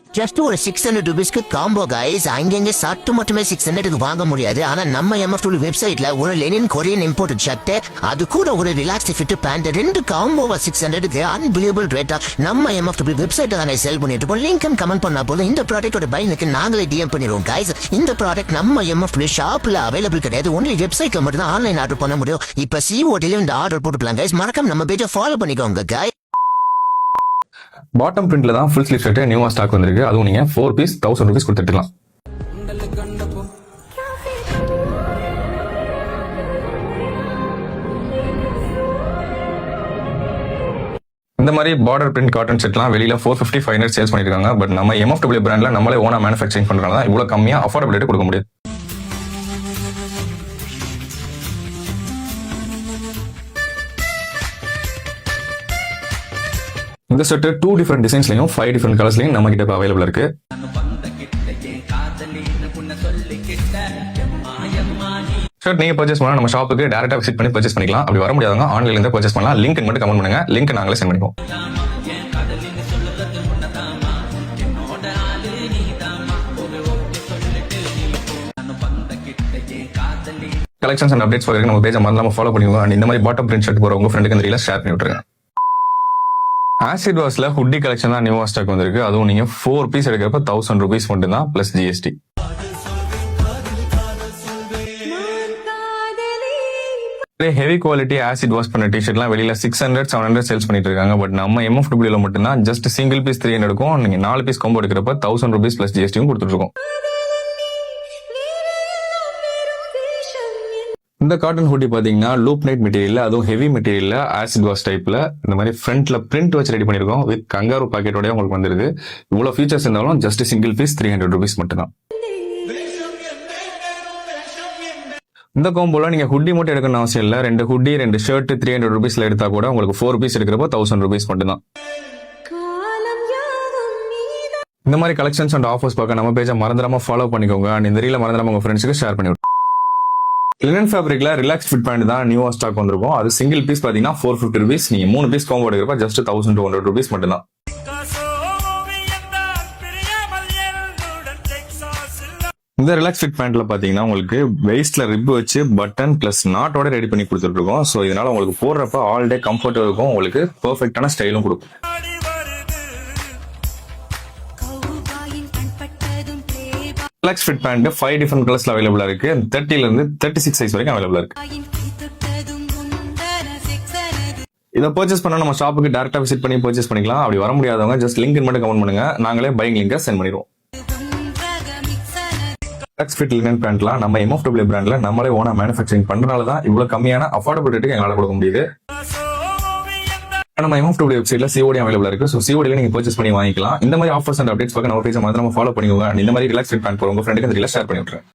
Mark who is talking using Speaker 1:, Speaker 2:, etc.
Speaker 1: Just ஒரு 600 ரூபீஸ்க்கு combo guys. அங்கங்க சட்டு மட்டுமே 600க்கு வாங்க முடியாது. ஆனா நம்ம MF வெப்சைட்ல ஒரு லெனின் கொரியன் இம்போர்ட் ஷர்ட், அது கூட ஒரு ரிலாக்ஸ் ஃபிட் பேண்ட், ரெண்டு காம்போவா 600க்கு அன்பிலியபிள் ரேட்டா நம்ம MF வெப்சைட்ல தானே செல் பண்ணிட்டு இருக்கோம். லிங்க் கமெண்ட் பண்ணா போதும் இந்த ப்ராடக்ட்டோட பைனுக்கு நாங்களே டிஎம் பண்ணிடுவோம் கைஸ். இந்த ப்ராடக்ட் நம்ம MF ஷாப்ல அவைலபிள் கிடையாது. ஒன்லி வெப்சைட்ல மட்டும் தான் ஆன்லைன் ஆர்டர் பண்ண முடியும். இப்ப COD இந்த ஆர்டர் போட்டுக்கலாம் கைஸ். மறக்காம நம்ம பேஜை ஃபாலோ பண்ணிக்கோங்க கைஸ்.
Speaker 2: பாட்டம் பிரிண்ட்ல தான் ஃபுல் ஸ்லீவ் ஷர்ட் நியூவா ஸ்டாக் வந்திருக்கு. அதுவும் நீங்க 4 பீஸ் 1000 ரூபீஸ் கொடுத்துக்கலாம். இந்த மாதிரி பார்டர் பிரிண்ட் காட்டன் செட்லாம் வெளியில 450 500 சேல்ஸ் பண்ணிருக்காங்க. பட் நம்ம MFW பிராண்ட்ல நம்மளே ஓனா மேனுஃபேக்சரிங் பண்றதுனால தான் இவ்வளவு கம்மியா அஃபோர்டபிள் ரேட் கொடுக்க முடியுது. இந்த செட் 2 டிஃபரெண்ட் டிசைன்ஸ்லயும் 5 டிஃபரெண்ட் கலர்ஸ்லயும் நம்ம கிட்ட அவைலபிள் இருக்கு. ஷர்ட் நீங்க பர்ச்சேஸ் பண்ணா நம்ம ஷாப்புக்கு டைரக்டா விசிட் பண்ணி பர்ச்சேஸ் பண்ணிக்கலாம். அப்படி வர முடியாதவங்க ஆன்லைன்ல இருந்து பர்ச்சேஸ் பண்ணலாம். லிங்க் மட்டும் கமெண்ட் பண்ணுங்க, லிங்க் நாங்களே சென்ட் பண்ணிப்போம். கலெக்ஷன்ஸ் அண்ட் அப்டேட்ஸ் பார்க்கறதுக்கு நம்ம பேஜை மறக்காம ஃபாலோ பண்ணிக்கோங்க. அண்ட் இந்த மாதிரி பாட்டம் பிரிண்ட் ஷர்ட் போற உங்க ஃப்ரெண்டுக்கு இந்த ரீல்ஸ் ஷேர் பண்ணி விட்டுருங்க. ஆசிட் வாஷ்ல ஹுட்டி கலெக்ஷன் தான் நியூவா ஸ்டாக் வந்திருக்கு. அதுவும் நீங்க 4 பீஸ் எடுக்கிறப்ப 1000 ரூபீஸ் மட்டும் தான் plus GST. Heavy quality acid wash பண்ண டிஷர்ட்லாம் வெளியில 600 700 சேல்ஸ் பண்ணிட்டு இருக்காங்க. பட் நம்ம MFW மட்டும் தான் ஜஸ்ட் சிங்கிள் பீஸ் 300 இருக்கும். நீங்க 4 பீஸ் காம்போ எடுக்கிறப்ப 1000 ரூபீஸ் பிளஸ் GST கொடுத்துட்டு இருக்கோம். இந்த காட்டன் ஹூடி பாத்தீங்கன்னா லூப் நைட் மெட்டீரியல், அதுவும் ஹெவி மெட்டீரியல்ல ஆசிட் வாஷ் டைப்ல இந்த மாதிரி ஃப்ரண்ட்ல பிரிண்ட் வச்சு ரெடி பண்ணிருக்கோம். வித் கங்காரு பாக்கெட்டோட உங்களுக்கு வந்துருக்கு. இவ்வளவு ஃபீச்சர்ஸ் இருந்தாலும் ஜஸ்ட் சிங்கிள் பீஸ் 300 ரூபீஸ் மட்டும் தான். இந்த காம்போல நீங்க ஹுட்டி மட்டும் எடுக்கணும் அவசியம் இல்ல. 2 ஹுட்டி 2 ஷர்ட் 300 ரூபீஸ்ல எடுத்தா கூட உங்களுக்கு 4 பீஸ் எடுக்கிறப்போ 1000 ரூபீஸ் மட்டும் தான். இந்த மாதிரி கலெக்ஷன்ஸ் அண்ட் ஆஃபர்ஸ் பார்க்க நம்ம பேஜை மறந்துடாம ஃபாலோ பண்ணிக்கோங்க. அண்ட் இந்த ரீல மறந்துடாம உங்க ஃப்ரெண்ட்ஸ்க்கு ஷேர் பண்ணி விடுங்க. லினன் ஃபேப்ரிக்ல ரிலாக்ஸ் ஃபிட் பேண்ட் தான் நியூவா ஸ்டாக் வந்திருக்கும். அது சிங்கிள் பீஸ் பாத்தீங்கன்னா 450 ரூபீஸ். நீங்க 3 பீஸ் காம்போ எடுக்கிறப்ப ஜஸ்ட் 1200 ரூபீஸ் மட்டும் தான். இந்த ரிலாக்ஸ் ஃபிட் பேண்ட்ல பாத்தீங்கன்னா உங்களுக்கு வெயிஸ்ட்ல ரிப் வச்சு பட்டன் பிளஸ் நாட்டோட ரெடி பண்ணி கொடுத்துட்டு இருக்கோம். சோ இதனால உங்களுக்கு போடுறப்ப ஆல் டே கம்ஃபர்ட் இருக்கும். உங்களுக்கு பெர்ஃபெக்ட்டான ஸ்டைலும் கொடுக்கும். ரிலாக்ஸ் ஃபிட் பேண்ட் 5 டிஃபரெண்ட் கலர்ஸ்ல அவைலபிளா இருக்கு. 30 ல இருந்து 36 சைஸ் வரைக்கும் அவைலபிளா இருக்கு. இதை பர்ச்சேஸ் பண்ணா நம்ம ஷாப்புக்கு டைரக்டா விசிட் பண்ணி பர்ச்சேஸ் பண்ணிக்கலாம். அப்படி வர முடியாதவங்க ஜஸ்ட் லிங்க் மட்டும் கமெண்ட் பண்ணுங்க, நாங்களே பையிங் லிங்கை சென்ட் பண்ணிடுவோம். ரிலாக்ஸ் ஃபிட் லினன் பேண்ட்லாம் நம்ம MFW பிராண்ட்ல நம்மளே ஓனா மேனுஃபேக்சரிங் பண்றதுனால தான் இவ்வளவு கம்மியான அஃபோர்டபிள் ரேட்டுக்கு எங்களால கொடுக்க முடியுது. நம்ம MFW வெப்சைட்ல COD அவைலபிளா இருக்கு. சோ COD நீங்க பர்ச்சேஸ் பண்ணி வாங்கிக்கலாம். இந்த மாதிரி ஆஃபர்ஸ் அண்ட் அப்டேட்ஸ் பார்க்க நம்ம பேஜை மறக்காம ஃபாலோ பண்ணிக்கோங்க. இந்த மாதிரி ரிலாக்ஸ் ஃபிட் பேண்ட் போற உங்க ஃப்ரெண்டுக்கு இந்த ரீல்ஸ் ஷேர் பண்ணி விட்டுருங்க.